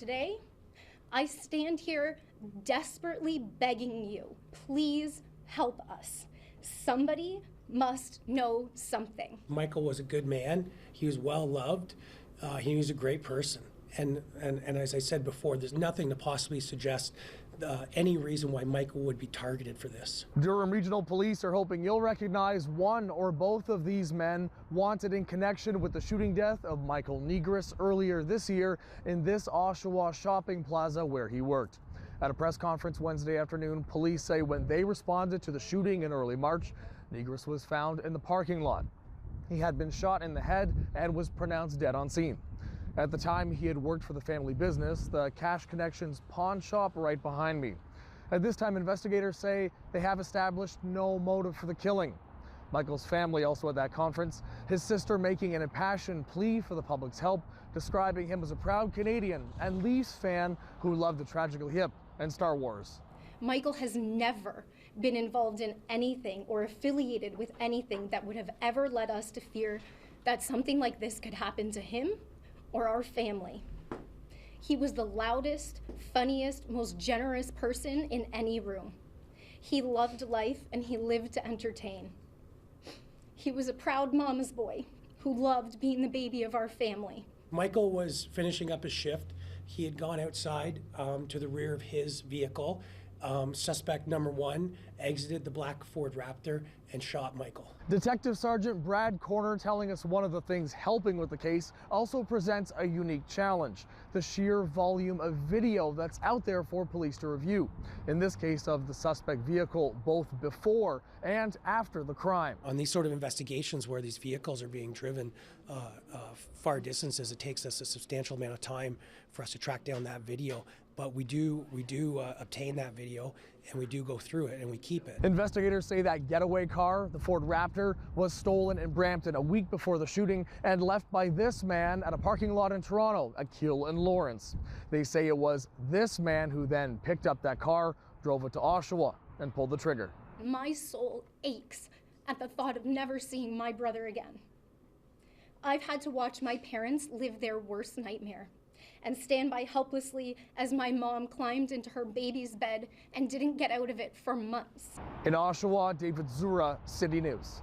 today, I stand here desperately begging you, please help us. Somebody must know something. Michael was a good man. He was well loved. He was a great person. And as I said before, there's nothing to possibly suggest any reason why Michael would be targeted for this. Durham Regional Police are hoping you'll recognize one or both of these men wanted in connection with the shooting death of Michael Nigris earlier this year in this Oshawa shopping plaza where he worked. At a press conference Wednesday afternoon, police say when they responded to the shooting in early March, Nigris was found in the parking lot. He had been shot in the head and was pronounced dead on scene. At the time, he had worked for the family business, the Cash Connections pawn shop right behind me. At this time, investigators say they have established no motive for the killing. Michael's family also at that conference, his sister making an impassioned plea for the public's help, describing him as a proud Canadian and Leafs fan who loved the Tragically Hip and Star Wars. Michael has never been involved in anything or affiliated with anything that would have ever led us to fear that something like this could happen to him or our family. He was the loudest, funniest, most generous person in any room. He loved life and he lived to entertain. He was a proud mama's boy who loved being the baby of our family. Michael was finishing up his shift. He had gone outside to the rear of his vehicle. Suspect number one exited the black Ford Raptor and shot Michael. Detective Sergeant Brad Corner telling us one of the things helping with the case also presents a unique challenge: the sheer volume of video that's out there for police to review. In this case of the suspect vehicle, both before and after the crime. On these sort of investigations where these vehicles are being driven far distances, it takes us a substantial amount of time for us to track down that video. But we do obtain that video and we do go through it and we keep it. Investigators say that getaway car, the Ford Raptor, was stolen in Brampton a week before the shooting and left by this man at a parking lot in Toronto, Akil and Lawrence. They say it was this man who then picked up that car, drove it to Oshawa, and pulled the trigger. My soul aches at the thought of never seeing my brother again. I've had to watch my parents live their worst nightmare and stand by helplessly as my mom climbed into her baby's bed and didn't get out of it for months. In Oshawa, David Zura, City News.